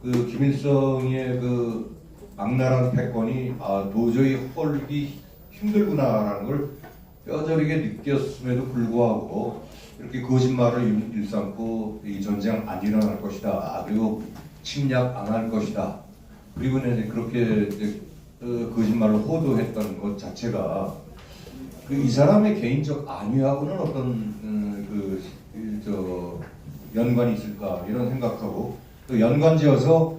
그 김일성의 그 악랄한 패권이 도저히 헐기 힘들구나라는 걸 뼈저리게 느꼈음에도 불구하고 이렇게 거짓말을 일삼고 이 전쟁 안 일어날 것이다. 그리고 침략 안 할 것이다. 그리고 이제 그렇게 이제 거짓말로 호도했던 것 자체가 이 사람의 개인적 안위하고는 어떤 연관이 있을까 이런 생각하고 또 연관지어서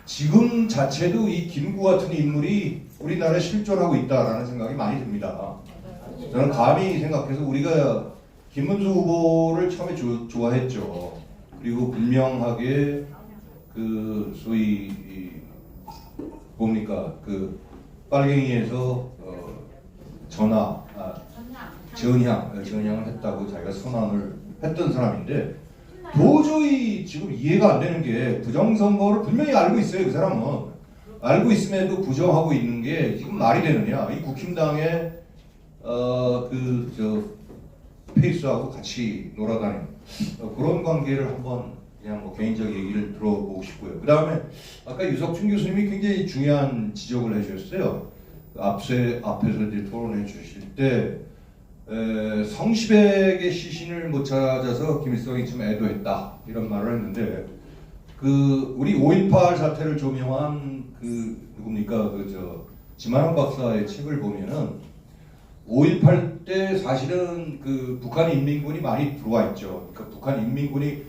지금 자체도 이 김구 같은 인물이 우리나라에 실존하고 있다라는 생각이 많이 듭니다. 저는 감히 생각해서 우리가 김문수 후보를 처음에 좋아했죠. 그리고 분명하게 그 소위 뭡니까 그 빨갱이에서 전향을 했다고 자기가 선언을 했던 사람인데 도저히 지금 이해가 안 되는 게 부정선거를 분명히 알고 있어요. 그 사람은 알고 있음에도 부정하고 있는 게 지금 말이 되느냐? 이 국힘당의 페이스하고 같이 놀아다니는 그런 관계를 한번 그냥 뭐 개인적 얘기를 들어보고 싶고요. 그 다음에 아까 유석춘 교수님이 굉장히 중요한 지적을 해주셨어요. 앞에서 이제 토론해 주실 때 성시백의 시신을 못 찾아서 김일성이 좀 애도했다 이런 말을 했는데 그 우리 5.18 사태를 조명한 그 누굽니까 지만원 박사의 책을 보면은 5.18 때 사실은 그 북한 인민군이 많이 들어와 있죠. 그러니까 북한 인민군이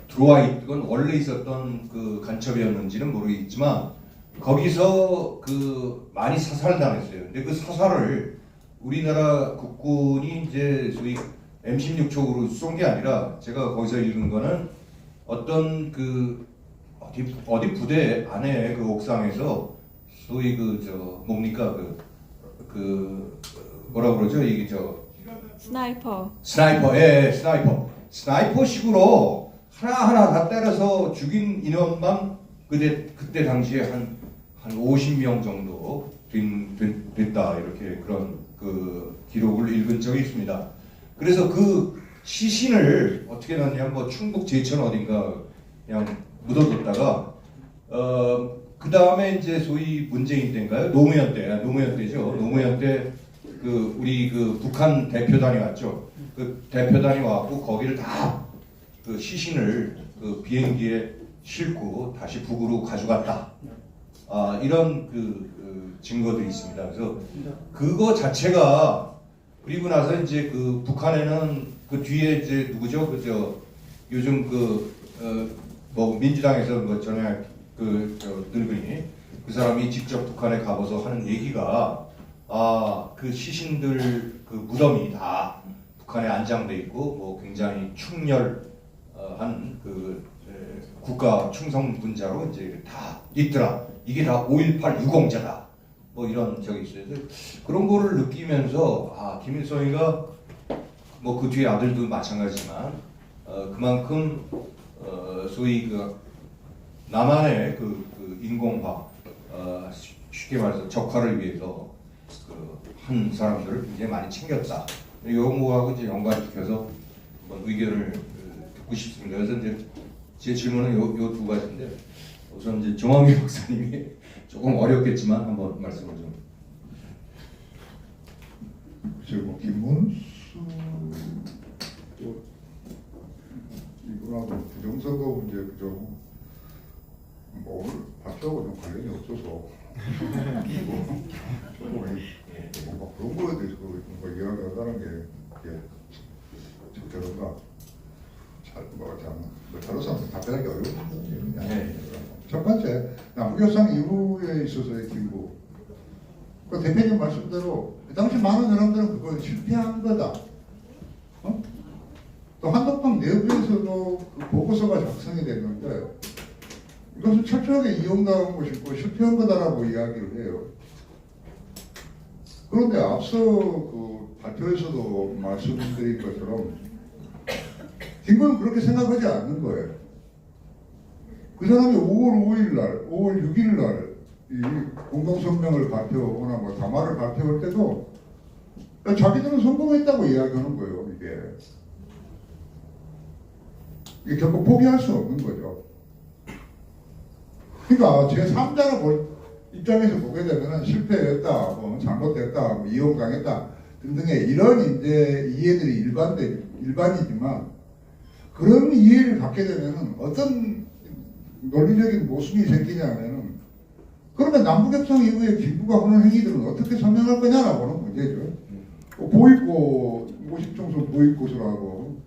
들어와 있건 원래 있었던 그 간첩이었는지는 모르겠지만 거기서 그 많이 사살당했어요. 근데 그 사살을 우리나라 국군이 이제 소위 M16 쪽으로 쏜 게 아니라 제가 거기서 읽은 거는 어떤 그 어디 부대 안에 그 옥상에서 소위 뭡니까 뭐라 그러죠 이게 스나이퍼. 예, 스나이퍼식으로 하나하나 다 때려서 죽인 인원만 그때 당시에 한 50명 정도 됐다 이렇게 그런 그 기록을 읽은 적이 있습니다. 그래서 그 시신을 어떻게 났냐면 뭐 충북 제천 어딘가 그냥 묻어뒀다가 그 다음에 이제 소위 문재인 때인가요? 노무현 때죠. 노무현 때 그 우리 그 북한 대표단이 왔죠. 그 대표단이 와갖고 거기를 다 그 시신을 그 비행기에 싣고 다시 북으로 가져갔다. 이런 그 증거들이 있습니다. 그래서 그거 자체가 그리고 나서 이제 그 북한에는 그 뒤에 이제 누구죠? 요즘 뭐 민주당에서 뭐 전에 늙은이 그 사람이 직접 북한에 가봐서 하는 얘기가 그 시신들 그 무덤이 다 북한에 안장돼 있고 뭐 굉장히 충렬한 그 국가 충성분자로 이제 다 있더라. 이게 다 5.18 유공자다. 뭐 이런 적이 있어요. 그런 거를 느끼면서 김일성이가 뭐 그 뒤에 아들도 마찬가지지만 그만큼 소위 그 남한의 그 인공화 쉽게 말해서 적화를 위해서 한 사람들을 굉장히 많이 챙겼다. 이런 거하고 이제 연관시켜서 의견을 듣고 싶습니다. 그래서 이제 제 질문은 요 두 가지인데 우선 이제 정황규 박사님이 조금 어렵겠지만 한번 말씀을 좀. 그리고 김문수 이분하고 부정선거 문제 그죠? 뭐 오늘 발표하고 좀 관련이 없어서 뭔가 그런 거에 대해서 뭔가 이야기하다는 게 적절한가? 다른 사람들 답변하기 어려운 문제냐. 첫 번째, 남북협상 이후에 있어서의 김구. 그 대표님 말씀대로 그 당시 많은 사람들은 그건 실패한 거다. 또 한독방 내부에서도 그 보고서가 작성이 됐는데 이것은 철저하게 이용당한 것이고 실패한 거다라고 이야기를 해요. 그런데 앞서 그 발표에서도 말씀드린 것처럼 김구는 그렇게 생각하지 않는 거예요. 그 사람이 5월 5일 날, 5월 6일 날 이 공동성명을 발표하거나 뭐 담화를 발표할 때도 자기들은 성공했다고 이야기하는 거예요. 이게 결코 포기할 수 없는 거죠. 그러니까 제 3자로 볼 입장에서 보게 되면은 실패했다, 뭐 잘못됐다, 뭐 이용당했다 등등의 이런 이제 이해들이 일반이지만 그런 이해를 갖게 되면은 어떤 논리적인 모순이 생기냐면은 그러면 남북협상 이후에 김부가 하는 행위들은 어떻게 설명할 거냐라고 하는 문제죠. 보이콧, 50총선 보이콧을 하고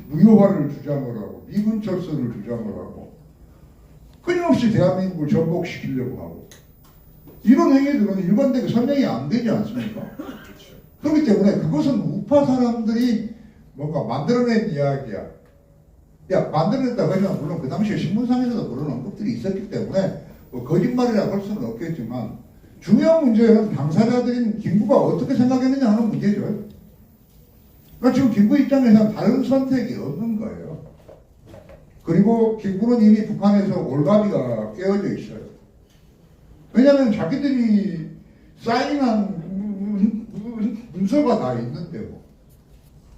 무효화를 주장을 하고 미군 철수를 주장을 하고 끊임없이 대한민국을 전복시키려고 하고 이런 행위들은 일관되게 설명이 안 되지 않습니까? 그렇기 때문에 그것은 우파 사람들이 뭔가 만들어낸 이야기야. 야, 만들어냈다고 하지만 물론 그 당시에 신문상에서도 그런 언급들이 있었기 때문에 뭐 거짓말이라고 할 수는 없겠지만 중요한 문제는 당사자들인 김구가 어떻게 생각했느냐 하는 문제죠. 그러니까 지금 김구 입장에서는 다른 선택이 없는 거예요. 그리고 김구는 이미 북한에서 올가미가 깨어져 있어요. 왜냐하면 자기들이 사인한 문서가 다 있는데 뭐.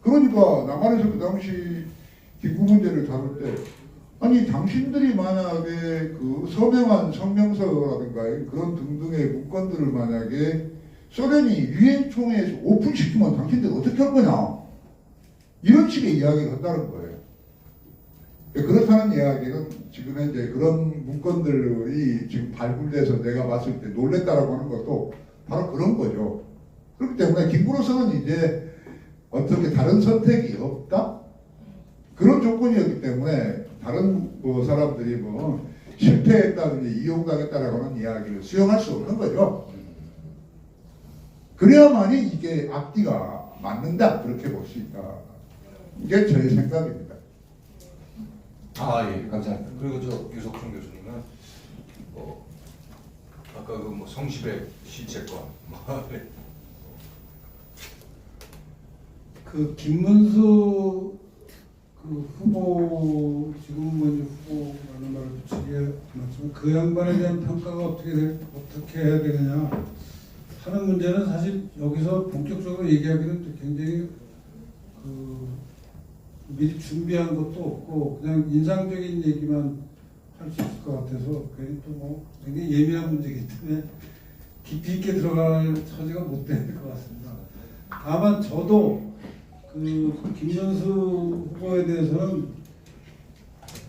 그러니까 남한에서 그 당시 김구 문제를 다룰 때 아니 당신들이 만약에 그 서명한 성명서라든가 그런 등등의 문건들을 만약에 소련이 유엔 총회에서 오픈시키면 당신들 어떻게 할 거냐 이런 식의 이야기를 한다는 거예요. 그렇다는 이야기는 지금 현재 그런 문건들이 지금 발굴돼서 내가 봤을 때 놀랬다라고 하는 것도 바로 그런 거죠. 그렇기 때문에 김구로서는 이제 어떻게 다른 선택이 없다? 그런 조건이었기 때문에 다른 뭐 사람들이 뭐 실패했다든지 이용당했다라고 하는 이야기를 수용할 수 없는 거죠. 그래야만이 이게 앞뒤가 맞는다 그렇게 볼 수 있다. 이게 저의 생각입니다. 예, 감사합니다. 그리고 저 유석춘 교수님은 아까 그 뭐 성시백 실체권 그 김문수 그 후보 지금 먼저 후보라는 말을 붙이게 맞지만 그 양반에 대한 평가가 어떻게 해야 되느냐 하는 문제는 사실 여기서 본격적으로 얘기하기는 굉장히 그 미리 준비한 것도 없고 그냥 인상적인 얘기만 할 수 있을 것 같아서 괜히 또 뭐 굉장히 예민한 문제이기 때문에 깊이 있게 들어갈 처지가 못 되는 것 같습니다. 다만 저도 그 김문수 후보에 대해서는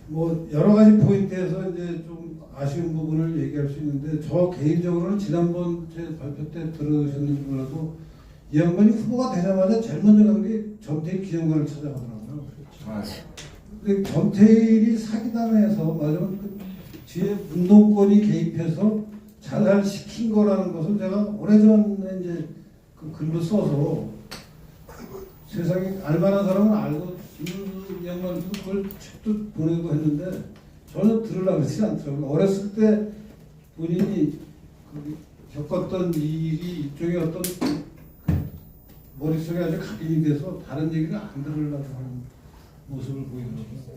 뭐 여러 가지 포인트에서 이제 좀 아쉬운 부분을 얘기할 수 있는데 저 개인적으로는 지난번 제 발표 때 들으셨는지 몰라도 이 양반이 후보가 되자마자 제일 먼저 간 게 전태일 기념관을 찾아가더라고요. 근데 전태일이 사기당해서 말하자면 그 뒤에 운동권이 개입해서 자살시킨 거라는 것을 제가 오래전에 이제 그 글로 써서 세상에 알만한 사람은 알고 김문수 양반도 그걸 책도 보내고 했는데 전혀 들으려고 그러지 않더라고요. 어렸을 때 본인이 그 겪었던 일이 일종의 어떤 머릿속에 아주 각인이 돼서 다른 얘기를 안 들으려고 하는 모습을 보이더라고요.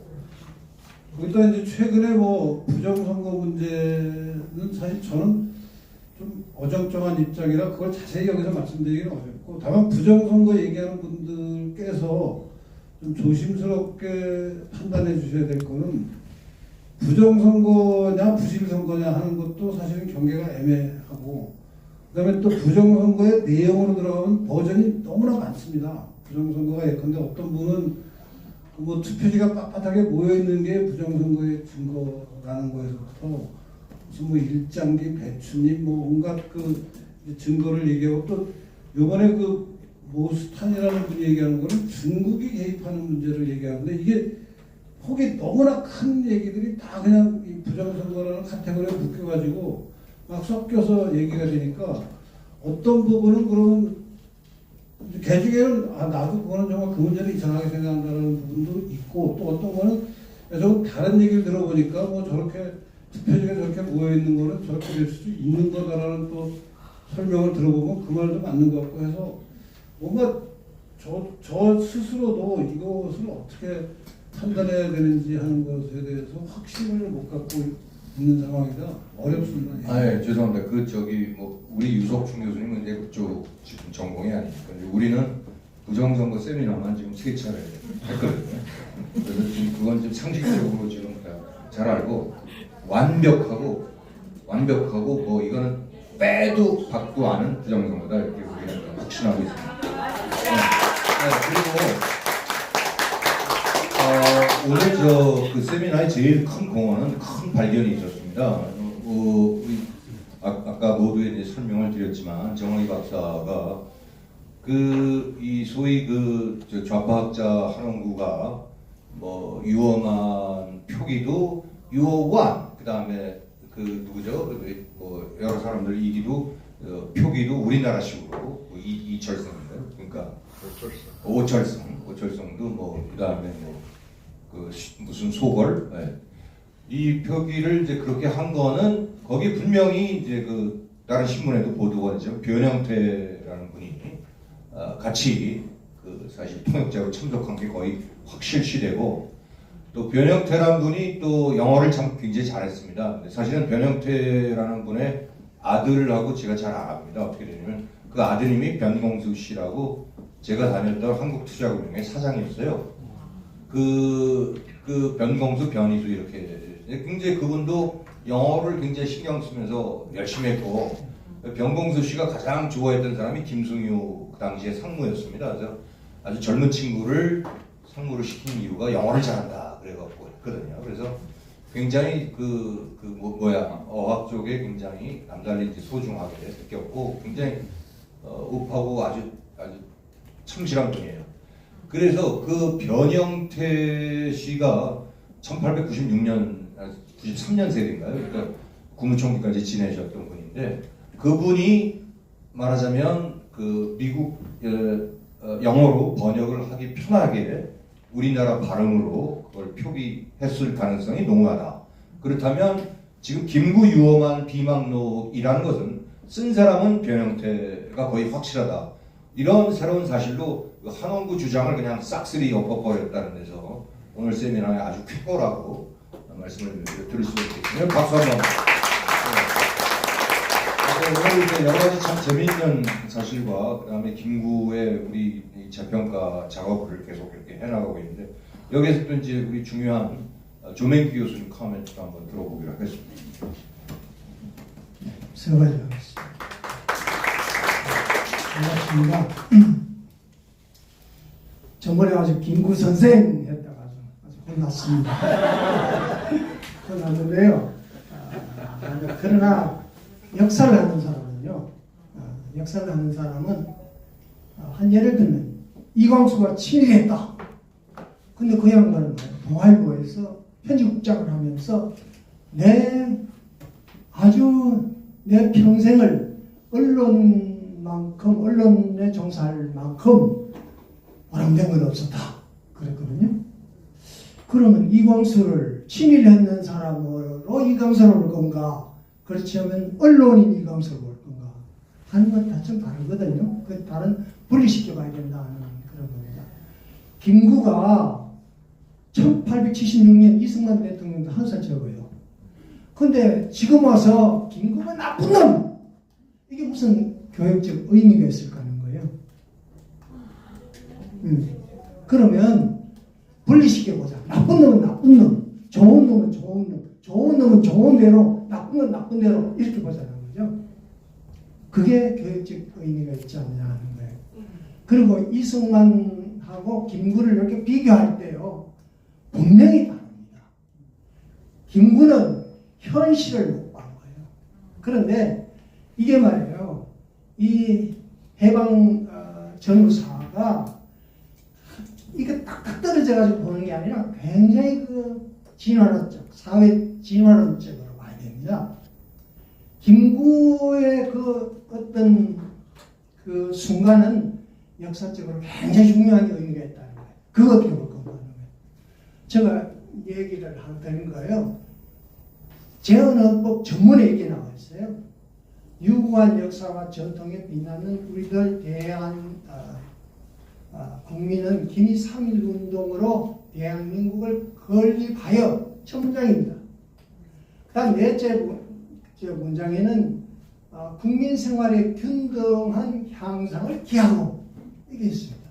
거기다 이제 최근에 뭐 부정선거 문제는 사실 저는 좀 어정쩡한 입장이라 그걸 자세히 여기서 말씀드리기는 어렵고 다만 부정선거 얘기하는 분들께서 좀 조심스럽게 판단해 주셔야 될 거는 부정선거냐 부실선거냐 하는 것도 사실은 경계가 애매하고 그다음에 또 부정선거의 내용으로 들어가면 버전이 너무나 많습니다. 부정선거가 예컨대 어떤 분은 뭐 투표지가 빳빳하게 모여있는 게 부정선거의 증거라는 거에서부터 무슨 뭐 일장기, 배추님 뭐 온갖 그 증거를 얘기하고 또 요번에 그 모스탄이라는 분이 얘기하는 거는 중국이 개입하는 문제를 얘기하는데 이게 폭이 너무나 큰 얘기들이 다 그냥 이 부정선거라는 카테고리에 묶여가지고 막 섞여서 얘기가 되니까 어떤 부분은 그러면 개중에는 나도 그거는 정말 그 문제를 이상하게 생각한다는 부분도 있고 또 어떤 거는 좀 다른 얘기를 들어보니까 뭐 저렇게 투표지가 저렇게 모여있는 거는 저렇게 될 수도 있는 거다라는 또 설명을 들어보면 그 말도 맞는 것 같고 해서 뭔가 저 스스로도 이것을 어떻게 판단해야 되는지 하는 것에 대해서 확신을 못 갖고 있는 상황이라 어렵습니다. 예, 죄송합니다. 뭐 우리 유석춘 교수님은 이제 그쪽 지금 전공이 아니니까 우리는 부정선거 세미나만 지금 3차례 했거든요. 그래서 지금 그건 좀 상식적으로 지금 잘 알고 완벽하고 뭐 이거는 빼도 박도 않은 부정선거다 이렇게 우리는 확신하고 있습니다. 그리고 오늘 저 그 세미나의 제일 큰 공헌은 큰 발견이 있었습니다. 아까 모두에 대해 설명을 드렸지만 정학희 박사가 이 소위 저 좌파학자 한원구가 뭐 유엄한 표기도 유어완 그다음에 누구죠? 뭐 여러 사람들 얘기도 표기도 우리나라식으로 이철성인가요? 그러니까 오철성도 뭐 그다음에 무슨 소걸 이 표기를 이제 그렇게 한 거는 거기 분명히 이제 다른 신문에도 보도가 되죠. 변형태라는 분이 같이 사실 통역자로 참석한 게 거의 확실시되고 또 변형태라는 분이 또 영어를 참 굉장히 잘했습니다. 근데 사실은 변형태라는 분의 아들하고 제가 잘 압니다. 어떻게 되냐면 그 아드님이 변공수 씨라고 제가 다녔던 한국투자금융의 사장이었어요. 그 변공수, 변희수 이렇게 굉장히 그분도 영어를 굉장히 신경 쓰면서 열심히 했고 변공수 씨가 가장 좋아했던 사람이 김승유 그 당시에 상무였습니다. 그래서 아주 젊은 친구를 상무를 시킨 이유가 영어를 잘한다 그래갖고 했거든요. 그래서 굉장히 어학 쪽에 굉장히 남달리 이제 소중하게 느꼈고 굉장히 읍하고 아주 참신한 분이에요. 그래서 그 변형태 씨가 1896년, 93년 세대인가요? 그러니까 국무총리까지 지내셨던 분인데 그분이 말하자면 미국 영어로 번역을 하기 편하게 우리나라 발음으로 그걸 표기했을 가능성이 농후하다. 그렇다면 지금 김구 유엄한 비망록이라는 것은 쓴 사람은 변형태가 거의 확실하다. 이런 새로운 사실로 한원구 주장을 그냥 싹쓸이 엎어버렸다는 데서 오늘 세미나에 아주 쾌거라고 말씀을 드릴 수 있겠습니다. 박수 한번. 오늘 이제 여러 가지 참 재미있는 사실과 그다음에 김구의 우리 재평가 작업을 계속 이렇게 해나가고 있는데 여기에서 또 이제 우리 중요한 조맹기 교수님 코멘트도 한번 들어보기로 하겠습니다. 세 가지 하겠습니다. 반갑습니다. 저번에 아주 김구 선생 했다가 아주 혼났습니다. 혼났는데요. 그러나 역사를 하는 사람은요. 역사를 하는 사람은 한 예를 들면 이광수가 친일했다. 근데 그 양반은 동아일보에서 편집국장을 하면서 내 평생을 언론에 종사할 만큼 보람된 건 없었다. 그랬거든요. 그러면 이광수를 친일했는 사람으로 이광수를 볼 건가? 그렇지 않으면 언론인 이광수를 볼 건가? 하는 건 다 좀 다르거든요. 그 다른 분리시켜봐야 된다는 그런 겁니다. 김구가 1876년 이승만 대통령도 한 살 적어요. 근데 지금 와서 김구가 나쁜 놈! 이게 무슨 교육적 의미가 있을까 하는 거예요. 그러면 분리시켜보자. 나쁜 놈은 나쁜 놈, 좋은 놈은 좋은 놈, 좋은 놈은 좋은 대로, 나쁜 건 나쁜 대로 이렇게 보자는 거죠. 그게 교육적 의미가 있지 않냐 하는 거예요. 그리고 이승만하고 김구를 이렇게 비교할 때요. 분명히 다릅니다. 김구는 현실을 못 본 거예요. 그런데 이게 말이에요. 이 해방 전후사가 이게 딱딱 떨어져가지고 보는 게 아니라 굉장히 진화론적, 사회 진화론적으로 봐야 됩니다. 김구의 어떤 순간은 역사적으로 굉장히 중요한 의미가 있다는 거예요. 그거 어떻게 볼 건가 하는 거예요. 제가 얘기를 하는 거예요. 재헌헌법 전문에 얘기 나와 있어요. 유구한 역사와 전통에 빛나는 우리들 국민은 기미 3.1운동으로 대한민국을 건립하여 첫 문장입니다. 다음 넷째 문장에는 국민 생활의 균등한 향상을 기하고 이게 있습니다.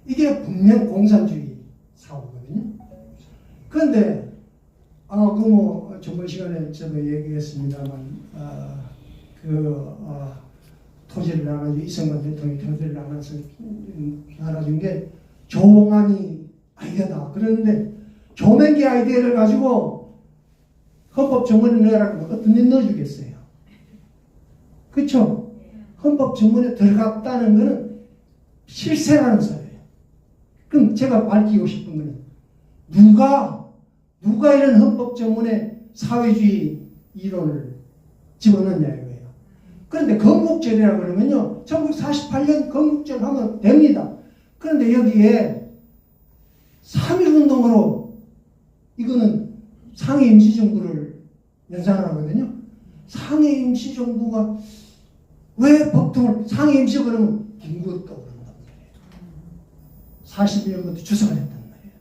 이게 분명 공산주의 사고거든요. 그런데 저번 시간에 저도 얘기했습니다만 토지를 나눠주 이승만 대통령이 토지를 나눠준 게 조홍안이 아이디어다. 그러는데 조명기 아이디어를 가지고 헌법 정문에 넣으라고 어떤 데 넣어주겠어요? 그렇죠? 헌법 정문에 들어갔다는 것은 실세라는 소리예요. 그럼 제가 밝히고 싶은 것은 누가 이런 헌법 정문에 사회주의 이론을 집어넣냐 이거예요. 그런데 건국절이라고 그러면요, 1948년 건국절 하면 됩니다. 그런데 여기에 3.1운동으로 이거는 상해 임시정부를 연상을 하거든요. 상해 임시정부가 왜 법통을 상해 임시 그러면 김구가 떠오른단 말이에요. 41년부터 주석을 했단 말이에요.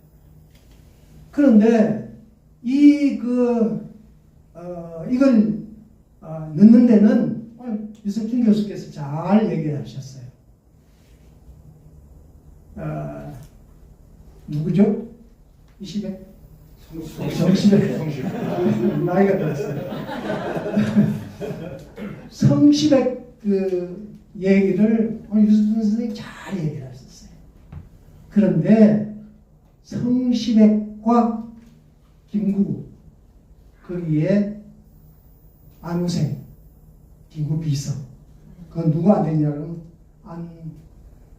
그런데 이걸 넣는 데는 유석준 교수께서 잘 얘기를 하셨어요. 누구죠? 이시백? 성시백. 나이가 들었어요. 성시백 그 얘기를 유석준 선생님이 잘 얘기를 하셨어요. 그런데 성시백과 김구 거기에 안우생, 김구 비서. 그건 누가 안 되냐면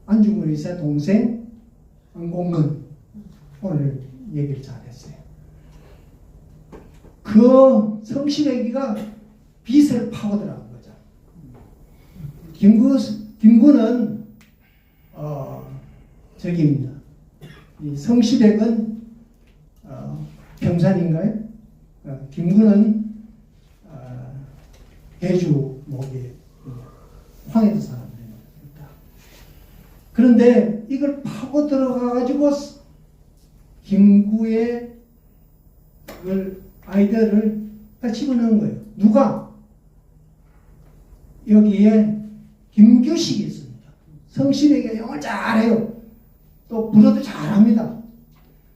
안중근 의사 동생 안공근 오늘 얘기를 잘했어요. 그 성시백이가 빚을 파고 들어간 거죠. 김구는 저기입니다. 이 성시백은 평산인가요? 김구는 해주 목에 황해도 사람들입니다. 그런데 이걸 파고 들어가가지고 김구의 그걸 아이디어를 다 집어넣은 거예요. 누가? 여기에 김규식이 있습니다. 성실에게 영어를 잘해요. 또 불어도 잘합니다.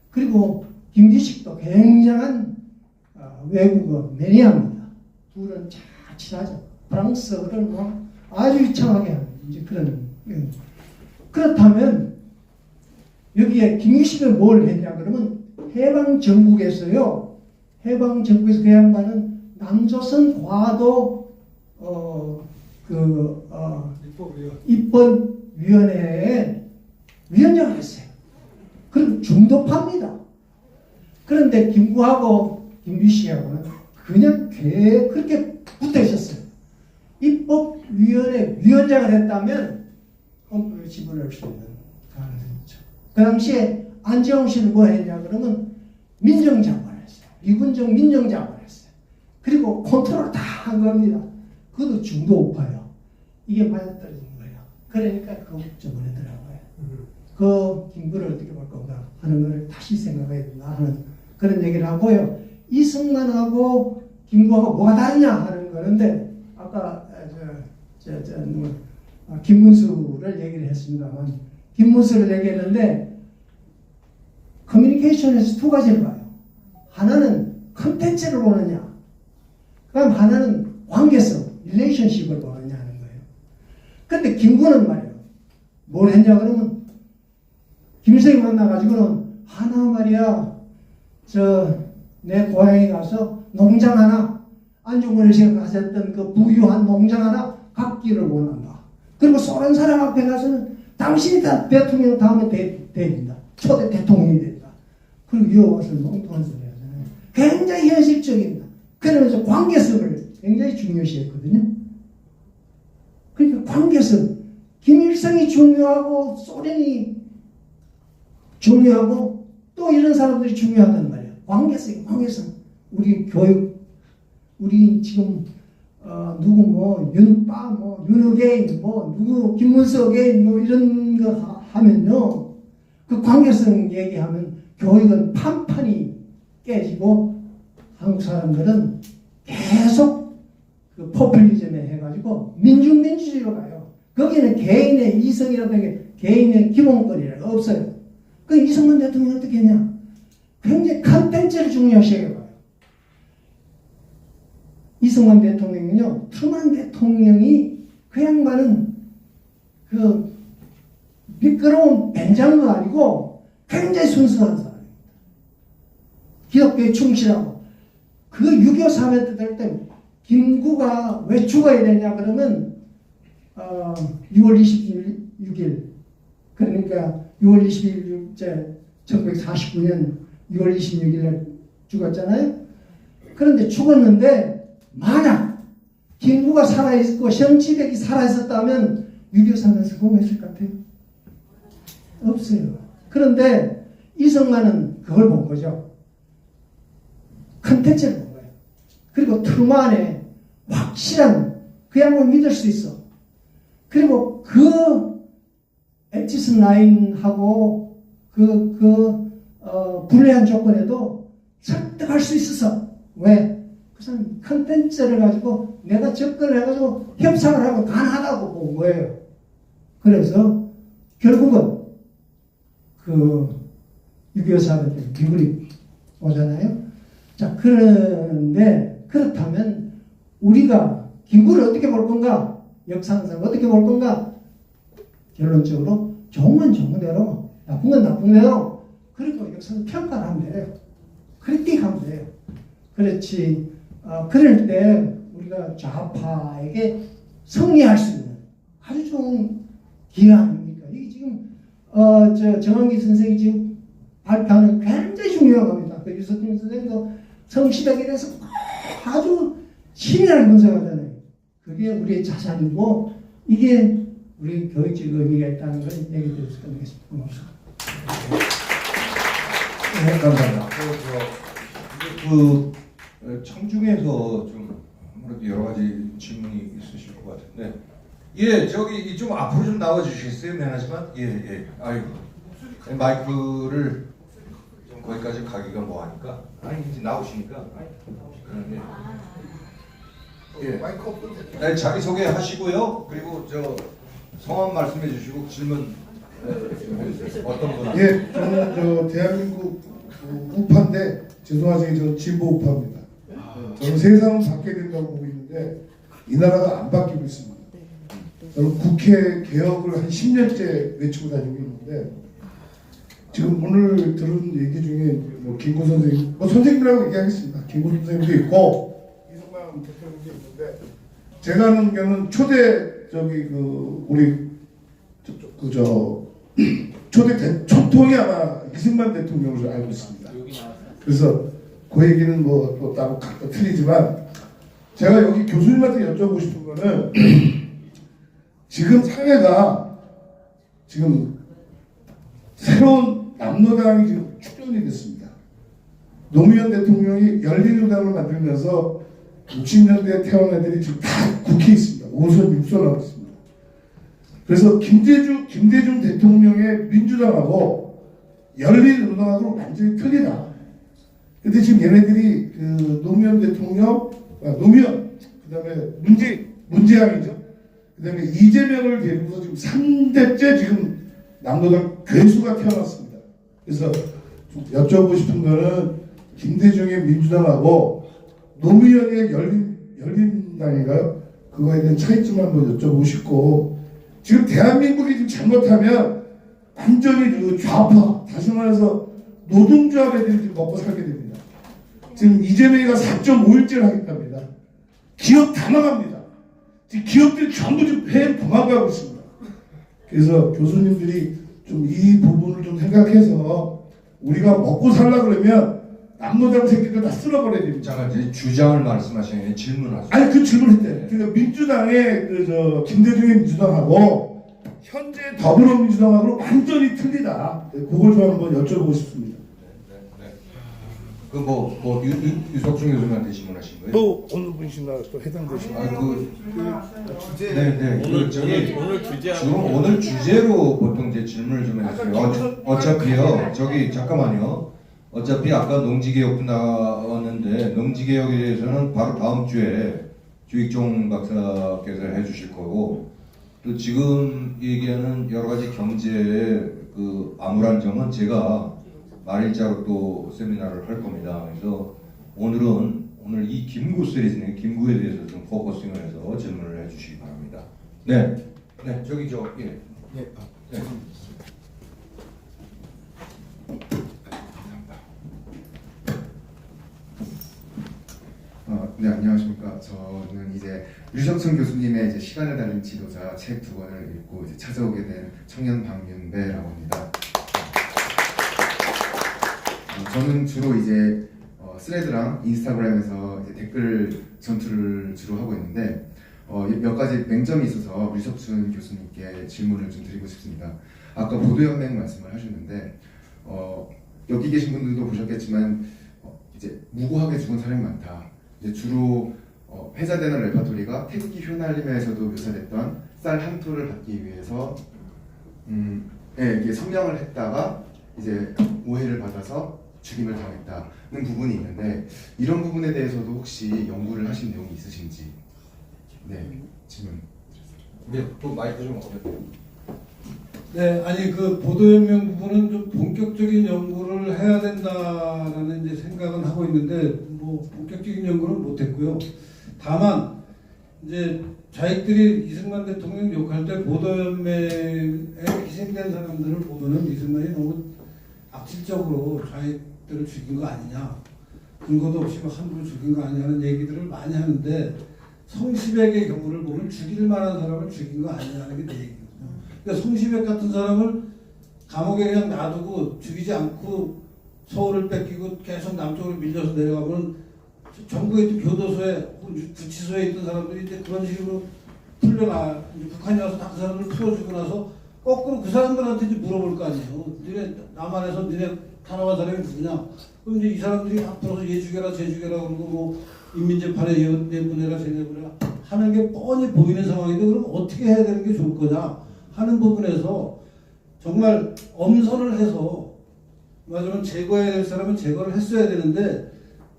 그리고 김규식도 굉장한 외국어 매니아입니다. 둘은 잘 친하죠. 프랑스어를 아주 유창하게 하는 이제 그런. 그렇다면 여기에 김규식은 뭘 했냐 그러면 해방정국에서요. 해방정국에서 그 양반은 남조선 과도 입법위원회에 위원장을 했어요. 그럼 중도파입니다. 그런데 김구하고 김규식하고는 그냥 그렇게 붙어 있었어요. 입법위원회 위원장을 했다면 헌법에 집어넣을 수 있는 가능성이 있죠. 그 당시에 안재홍 씨는 뭐 했냐 그러면 민정장관을 했어요. 미군정 민정장관을 했어요. 그리고 컨트롤 다 한 겁니다. 그것도 중도우파예요. 이게 맞아떨어진 거예요. 그러니까 건국정문에 들어가요. 그 김구를 어떻게 볼 건가 하는 걸 다시 생각해야 된다 하는 그런 얘기를 하고요. 이승만하고 김구하고 뭐가 다르냐 하는 거는데 아까 김문수를 얘기를 했습니다만 김문수를 얘기했는데 커뮤니케이션에서 두 가지를 봐요. 하나는 컨텐츠를 보느냐, 그다음 하나는 관계성, 릴레이션십을 보느냐 하는 거예요. 그런데 김구는 말이에요. 뭘 했냐 그러면 김일성이 만나가지고는 하나 말이야 내 고향에 가서 농장 하나 안중근이 생각하셨던 그 부유한 농장 하나 갖기를 원한다. 그리고 소련 사람 앞에 가서는 당신이 다 대통령 다음에 된다. 초대 대통령이 된다. 그리고 이어와서 엉뚱한 소리 하잖아요. 굉장히 현실적입니다. 그러면서 관계성을 굉장히 중요시했거든요. 그러니까 관계성, 김일성이 중요하고 소련이 중요하고 또 이런 사람들이 중요하단 말이에요. 관계성. 우리 교육, 우리 지금 누구 윤어게인 누구 김문석게인 이런 거 하면요, 그 관계성 얘기하면 교육은 판판이 깨지고 한국 사람들은 계속 그 포퓰리즘에 해가지고 민주주의로 가요. 거기는 개인의 이성이라든가 개인의 기본권이라가 없어요. 그 이승만 대통령이 어떻게 했냐? 굉장히 컨텐츠를 중요시해 봐요. 이승만 대통령은요, 트루먼 대통령이 그 양반은 그 미끄러운 벤장도 아니고 굉장히 순수한 사람입니다. 기독교에 충실하고 그 6.25 사면 때 김구가 왜 죽어야 되냐 그러면 6월 26일 그러니까 6월 22일째 1949년 6월 26일 날 죽었잖아요. 그런데 죽었는데 만약 김구가 살아있고 정치백이 살아있었다면 6.25 사면 성공했을 것 같아요? 없어요. 그런데 이승만은 그걸 본 거죠. 컨텐츠를 본 거예요. 그리고 트루먼의 확실한 그 양반을 믿을 수 있어. 그리고 그 엑지슨 라인하고 불리한 조건에도 설득할 수 있었어. 왜? 그 사람 컨텐츠를 가지고 내가 접근을 해가지고 협상을 하고 가능하다고 본 거예요. 그래서 결국은 그 6.25 사건 때 비굴이 오잖아요. 자, 그런데 그렇다면 우리가 기구를 어떻게 볼 건가? 역사상 어떻게 볼 건가? 결론적으로 좋은 건 좋은 대로, 나쁜 건 나쁜 대로, 그리고 역사는 평가를 하면 돼요. 크리틱하면 돼요. 그렇지. 그럴 때 우리가 좌파에게 승리할 수 있는 아주 좋은 기회 아닙니까? 이게 지금 정한기 선생이 지금 발표하는 굉장히 중요한 겁니다. 그 유석준 선생도 성시대에 대해서 아주 치밀하게 분석하잖아요. 그게 우리의 자산이고 이게 우리 교육적 의미가 있다는 걸 얘기 드려서 끝내겠습니다. 고맙습니다. 네, 감사합니다. 청중에서 좀 아무래도 여러 가지 질문이 있으실 것 같은데, 예, 저기 좀 앞으로 좀 나와 주시겠어요? 미안하지만, 예, 아이고, 마이크를 좀 거기까지 가기가 뭐하니까, 아니 이제 나오시니까, 예, 네, 자기 소개 하시고요. 그리고 저 성함 말씀해 주시고 질문 어떤 분? 예, 저는 대한민국 우파인데 죄송하지만 저는 진보 우파입니다. 저는 세상은 바뀌어야 된다고 보고 있는데 이 나라가 안 바뀌고 있습니다. 저는 국회 개혁을 한 10년째 외치고 다니고 있는데 지금 오늘 들은 얘기 중에 김구 선생님, 선생님이라고 얘기하겠습니다. 김구 선생님도 있고 이승만 대통령도 있는데 제가 아는 경우는 초대 우리 초대 총통이 아마 이승만 대통령으로 알고 있습니다. 그래서 그 얘기는 또 따로 각각 틀리지만 제가 여기 교수님한테 여쭤보고 싶은 거는 지금 사회가 지금 새로운 남노당이 지금 출현이 됐습니다. 노무현 대통령이 열린우당을 만들면서 60년대에 태어난 애들이 지금 다 국회에 있습니다. 5선 6선 하고 있습니다. 그래서 김대중 대통령의 민주당하고 열린우당하고 완전히 틀리다. 근데 지금 얘네들이 노무현 대통령, 그다음에 문재양이죠. 그다음에 이재명을 데리고서 지금 3대째 지금 남노당 괴수가 태어났습니다. 그래서 좀 여쭤보고 싶은 거는 김대중의 민주당하고 노무현의 열린당인가요? 그거에 대한 차이점을 한번 여쭤보고 싶고, 지금 대한민국이 지금 잘못하면 완전히 좌파, 다시 말해서 노동조합 애들이 지금 먹고 살게 됩니다. 지금 이재명이가 4.5일제를 하겠답니다. 기업 다 나갑니다. 지금 기업들이 전부 지금 해외 도망가고 있습니다. 그래서 교수님들이 좀 이 부분을 좀 생각해서 우리가 먹고 살라 그러면 남노당 새끼들 다 쓸어버려야 됩니다. 잠깐 이제 주장을 말씀하시는 질문하세요. 아니 그 질문했대. 그러니까 민주당의 김대중의 민주당하고 현재 더불어민주당하고 완전히 틀리다. 그걸 좀 한번 여쭤보고 싶습니다. 유석준 교수님한테 질문하신 거예요? 또 어느 분이시나 또 해당되시나요? 네. 오늘 주제로 보통 이제 질문을 좀 해주세요. 어차피요. 잠깐만요. 어차피 아까 농지개혁도 나왔는데 농지개혁에 대해서는 바로 다음 주에 주익종 박사께서 해주실 거고, 또 지금 얘기하는 여러 가지 경제의 암울한 점은 제가 말일자로 또 세미나를 할 겁니다. 그래서 오늘 이김구 시리즈는 김구에 대해서 좀 포커싱을 해서 질문을 해주시기 바랍니다. 네, 네 저기 예. 네, 네. 네, 안녕하십니까. 저는 이제 유정천 교수님의 이제 시간을 달린 지도자 책 2권을 읽고 이제 찾아오게 된 청년 박윤배라고 합니다. 저는 주로 이제 스레드랑 인스타그램에서 이제 댓글 전투를 주로 하고 있는데 몇 가지 맹점이 있어서 류석춘 교수님께 질문을 좀 드리고 싶습니다. 아까 보도연맹 말씀을 하셨는데 여기 계신 분들도 보셨겠지만 이제 무고하게 죽은 사람이 많다. 이제 주로 회자되는 레파토리가 태극기 휘날림에서도 묘사됐던 쌀 한 톨을 받기 위해서 이게 성명을 했다가 이제 오해를 받아서 죽임을 당했다는 부분이 있는데 이런 부분에 대해서도 혹시 연구를 하신 내용이 있으신지 질문. 네, 또 마이크 좀 어렵네요. 네, 아니 그 보도연맹 부분은 좀 본격적인 연구를 해야 된다라는 이제 생각은 하고 있는데 뭐 본격적인 연구는 못했고요. 다만 이제 자기들이 이승만 대통령 욕할 때 보도연맹에 희생된 사람들을 보면은 이승만이 너무 악질적으로 자기들을 죽인 거 아니냐, 근거도 없이 함부로 죽인 거 아니냐는 얘기들을 많이 하는데 성시백의 경우를 보면 죽일 만한 사람을 죽인 거 아니냐는 게 내 얘기거든요. 그러니까 성시백 같은 사람을 감옥에 그냥 놔두고 죽이지 않고 서울을 뺏기고 계속 남쪽으로 밀려서 내려가면 전국에 있던 교도소에 구치소에 있던 사람들이 이제 그런 식으로 풀려나 북한에 와서 다 그 사람들을 풀어주고 나서 거꾸로 그 사람들한테 이제 물어볼 거 아니에요. 니네 남한에서 니네 탄압한 사람이 누구냐? 그럼 이제 이 사람들이 앞으로서 얘 죽여라 쟤 죽여라 그러고 뭐 인민재판에 내보내라 쟤 내보내라 하는 게 뻔히 보이는 상황인데 그럼 어떻게 해야 되는 게 좋을 거냐 하는 부분에서 정말 엄선을 해서 맞으면 제거해야 될 사람은 제거를 했어야 되는데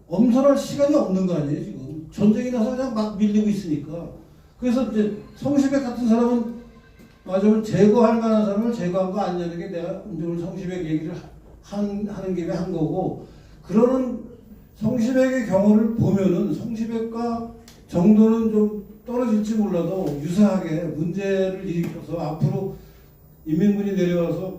엄선할 시간이 없는 거 아니에요 지금. 전쟁이 나서 그냥 막 밀리고 있으니까. 그래서 이제 성시백 같은 사람은 맞으면 제거할 만한 사람을 제거한 거 아니냐는 게 내가 오늘 성시백 얘기를 하는 김에 한 거고, 그러는 성시백의 경우를 보면은 성시백과 정도는 좀 떨어질지 몰라도 유사하게 문제를 일으켜서 앞으로 인민군이 내려와서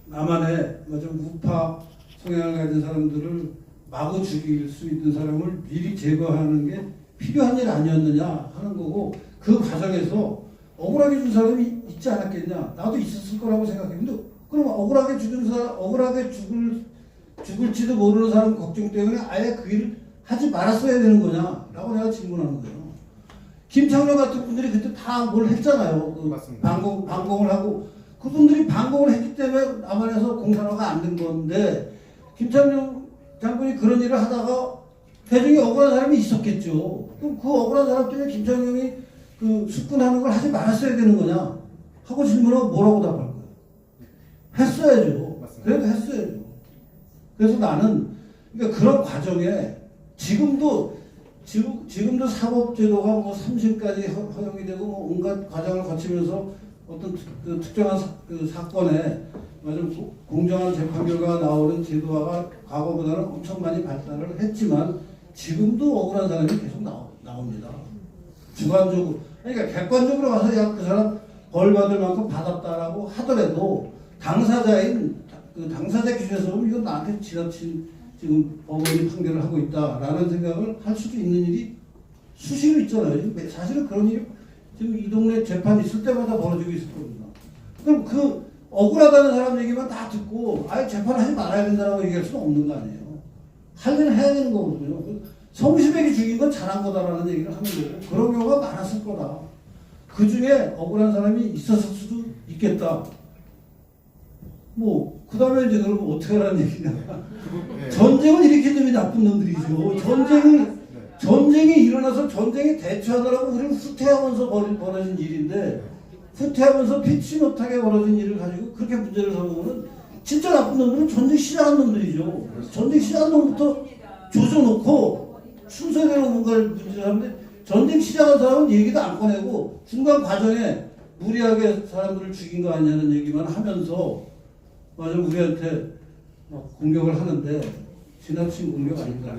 남한에 우파 성향을 가진 사람들을 마구 죽일 수 있는 사람을 미리 제거하는 게 필요한 일 아니었느냐 하는 거고, 그 과정에서 억울하게 준 사람이 있지 않았겠냐. 나도 있었을 거라고 생각했는데 그럼 억울하게 죽은 사람, 억울하게 죽을지도 모르는 사람 걱정 때문에 아예 그 일을 하지 말았어야 되는 거냐 라고 내가 질문하는 거예요. 김창룡 같은 분들이 그때 다 뭘 했잖아요. 반공을 하고 그분들이 반공을 했기 때문에 남한에서 공산화가 안 된 건데, 김창룡 장군이 그런 일을 하다가 대중이 억울한 사람이 있었겠죠. 그럼 그 억울한 사람 때문에 김창룡이 그 숙군하는 걸 하지 말았어야 되는 거냐 하고 질문하면 뭐라고 답할 거예요? 했어야죠. 그래도 했어야죠. 그래서 나는 그러니까 그런 과정에 지금도 사법제도가 뭐 3심까지 허용이 되고 뭐 온갖 과정을 거치면서 어떤 그 특정한 사건에 공정한 재판 결과가 나오는 제도화가 과거보다는 엄청 많이 발달을 했지만 지금도 억울한 사람이 계속 나옵니다. 주관적으로, 그러니까 객관적으로 와서 야 그 사람 벌 받을 만큼 받았다라고 하더라도 당사자인 그 당사자 기준에서 보면 이건 나한테 지나친 지금 법원이 판결을 하고 있다라는 생각을 할 수도 있는 일이 수시로 있잖아요. 사실은 그런 일이 지금 이 동네 재판 있을 때마다 벌어지고 있을 겁니다. 그럼 그 억울하다는 사람 얘기만 다 듣고 아예 재판하지 말아야 된다고 얘기할 수는 없는 거 아니에요. 하긴 해야 되는 거거든요. 성시백이 죽인 건 잘한 거다라는 얘기를 하는 거고, 그런 경우가 많았을 거다. 그 중에 억울한 사람이 있었을 수도 있겠다. 뭐 그 다음에 이제 그러면 어떻게 하라는 얘기냐. 전쟁을 일으킨 놈이 나쁜 놈들이죠. 전쟁이 일어나서 전쟁에 대처하느라고 우리는 후퇴하면서 벌어진 일인데, 후퇴하면서 피치 못하게 벌어진 일을 가지고 그렇게 문제를 삼으면 진짜 나쁜 놈들은 전쟁 시작한 놈들이죠. 전쟁 시작한 놈부터 조져놓고 순서대로 뭔가를 문제를 하는데, 전쟁 시작한 사람은 얘기도 안 꺼내고 중간 과정에 무리하게 사람들을 죽인 거 아니냐는 얘기만 하면서 우리한테 막 공격을 하는데 지나친 공격 아닌가.